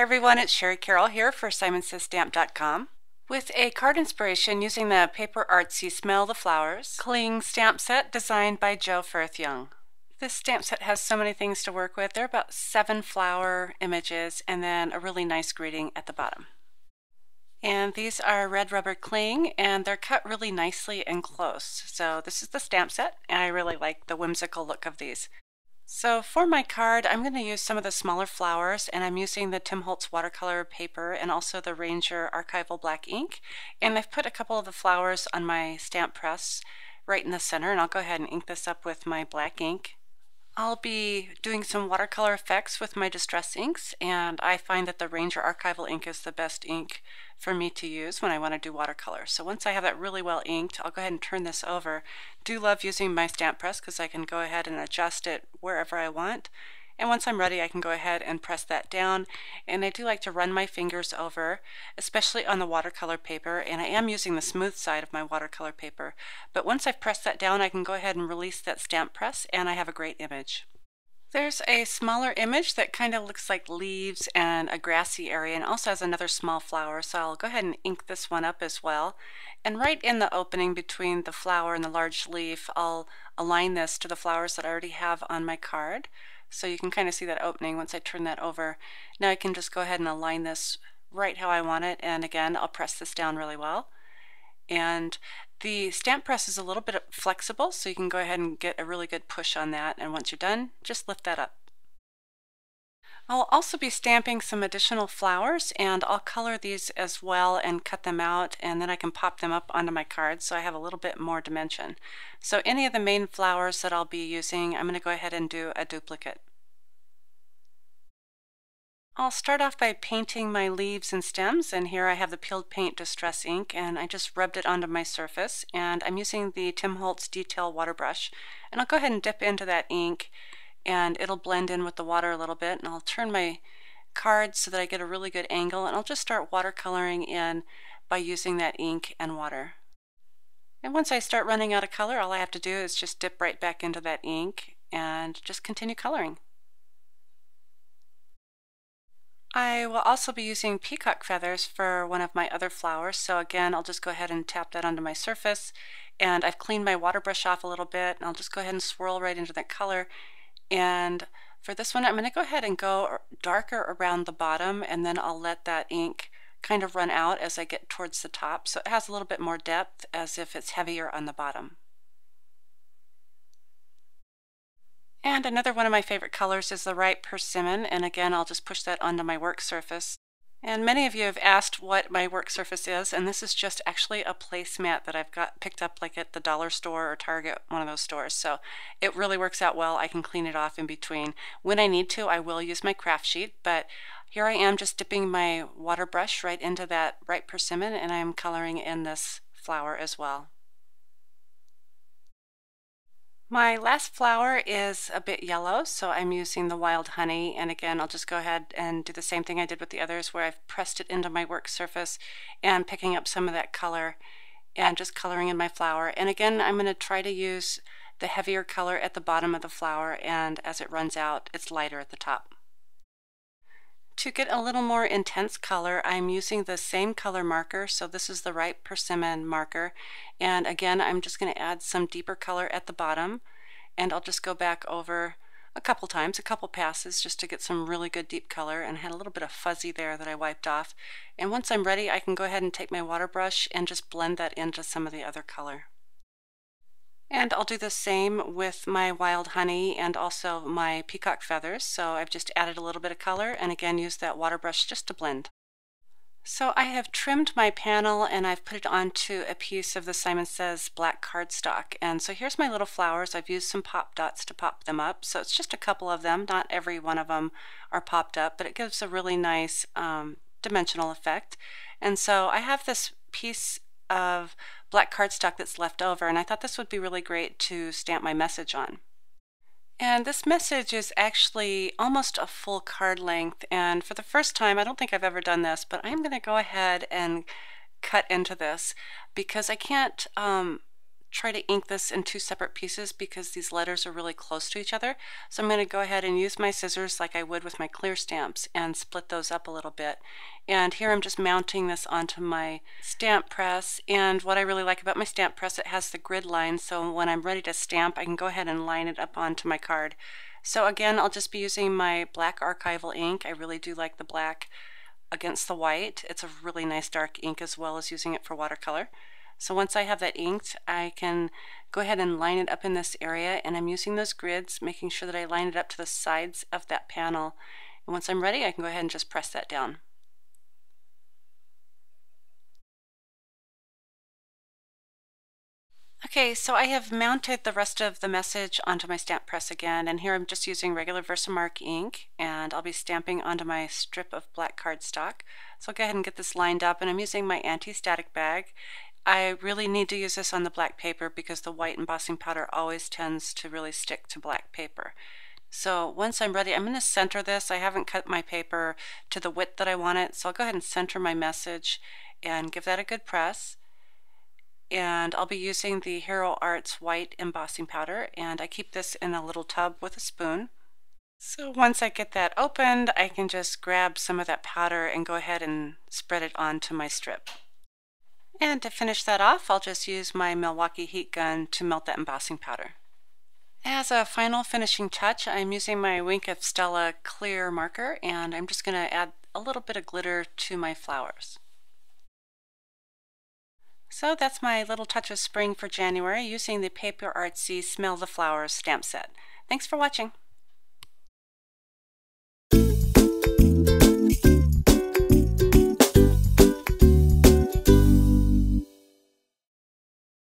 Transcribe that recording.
everyone, it's Shari Carroll here for SimonsSaysStamp.com with a card inspiration using the Paper Artsy Smell the Flowers Cling stamp set designed by Jo Firth Young. This stamp set has so many things to work with. There are about 7 flower images and then a really nice greeting at the bottom. And these are red rubber cling, and they're cut really nicely and close. So this is the stamp set, and I really like the whimsical look of these. So for my card, I'm going to use some of the smaller flowers, and I'm using the Tim Holtz watercolor paper and also the Ranger archival black ink. And I've put a couple of the flowers on my stamp press right in the center, and I'll go ahead and ink this up with my black ink. I'll be doing some watercolor effects with my distress inks, and I find that the Ranger archival ink is the best ink for me to use when I want to do watercolor. So once I have that really well inked, I'll go ahead and turn this over. Do love using my stamp press because I can go ahead and adjust it wherever I want. And once I'm ready, I can go ahead and press that down. And I do like to run my fingers over, especially on the watercolor paper. And I am using the smooth side of my watercolor paper. But once I've pressed that down, I can go ahead and release that stamp press, and I have a great image. There's a smaller image that kind of looks like leaves and a grassy area, and also has another small flower. So I'll go ahead and ink this one up as well. And right in the opening between the flower and the large leaf, I'll align this to the flowers that I already have on my card. So you can kind of see that opening once I turn that over. Now I can just go ahead and align this right how I want it, and again I'll press this down really well. And the stamp press is a little bit flexible, so you can go ahead and get a really good push on that, and once you're done, just lift that up. I'll also be stamping some additional flowers, and I'll color these as well and cut them out, and then I can pop them up onto my card so I have a little bit more dimension. So any of the main flowers that I'll be using, I'm going to go ahead and do a duplicate. I'll start off by painting my leaves and stems, and here I have the peeled paint distress ink, and I just rubbed it onto my surface, and I'm using the Tim Holtz detail water brush, and I'll go ahead and dip into that ink, and it'll blend in with the water a little bit, and I'll turn my card so that I get a really good angle, and I'll just start watercoloring in by using that ink and water. And once I start running out of color, all I have to do is just dip right back into that ink and just continue coloring. I will also be using peacock feathers for one of my other flowers, so again I'll just go ahead and tap that onto my surface, and I've cleaned my water brush off a little bit, and I'll just go ahead and swirl right into that color. And for this one I'm going to go ahead and go darker around the bottom, and then I'll let that ink kind of run out as I get towards the top, so it has a little bit more depth as if it's heavier on the bottom. And another one of my favorite colors is the ripe persimmon, and again I'll just push that onto my work surface. And many of you have asked what my work surface is, and this is just actually a placemat that I've got picked up like at the dollar store or Target, one of those stores. So it really works out well. I can clean it off in between. When I need to, I will use my craft sheet, but here I am just dipping my water brush right into that ripe persimmon, and I'm coloring in this flower as well. My last flower is a bit yellow, so I'm using the wild honey, and again I'll just go ahead and do the same thing I did with the others where I've pressed it into my work surface and picking up some of that color and just coloring in my flower. And again I'm going to try to use the heavier color at the bottom of the flower, and as it runs out it's lighter at the top. To get a little more intense color, I'm using the same color marker, so this is the ripe persimmon marker, and again I'm just going to add some deeper color at the bottom, and I'll just go back over a couple times, a couple passes, just to get some really good deep color, and had a little bit of fuzzy there that I wiped off. And once I'm ready, I can go ahead and take my water brush and just blend that into some of the other color. And I'll do the same with my wild honey and also my peacock feathers. So I've just added a little bit of color and again used that water brush just to blend. So I have trimmed my panel and I've put it onto a piece of the Simon Says black cardstock. And so here's my little flowers. I've used some pop dots to pop them up. So it's just a couple of them. Not every one of them are popped up, but it gives a really nice dimensional effect. And so I have this piece of black cardstock that's left over, and I thought this would be really great to stamp my message on. And this message is actually almost a full card length, and for the first time, I don't think I've ever done this, but I'm going to go ahead and cut into this because I can't try to ink this in two separate pieces because these letters are really close to each other. So I'm going to go ahead and use my scissors like I would with my clear stamps and split those up a little bit. And here I'm just mounting this onto my stamp press, and what I really like about my stamp press, it has the grid line, so when I'm ready to stamp I can go ahead and line it up onto my card. So again, I'll just be using my black archival ink. I really do like the black against the white. It's a really nice dark ink, as well as using it for watercolor. So once I have that inked, I can go ahead and line it up in this area, and I'm using those grids, making sure that I line it up to the sides of that panel. And once I'm ready, I can go ahead and just press that down. Okay, so I have mounted the rest of the message onto my stamp press again, and here I'm just using regular Versamark ink, and I'll be stamping onto my strip of black cardstock. So I'll go ahead and get this lined up, and I'm using my anti-static bag. I really need to use this on the black paper because the white embossing powder always tends to really stick to black paper. So once I'm ready, I'm going to center this. I haven't cut my paper to the width that I want it, so I'll go ahead and center my message and give that a good press. And I'll be using the Hero Arts white embossing powder, and I keep this in a little tub with a spoon. So once I get that opened, I can just grab some of that powder and go ahead and spread it onto my strip. And to finish that off, I'll just use my Milwaukee heat gun to melt that embossing powder. As a final finishing touch, I'm using my Wink of Stella clear marker, and I'm just going to add a little bit of glitter to my flowers. So that's my little touch of spring for January using the Paper Artsy Smell the Flowers stamp set. Thanks for watching.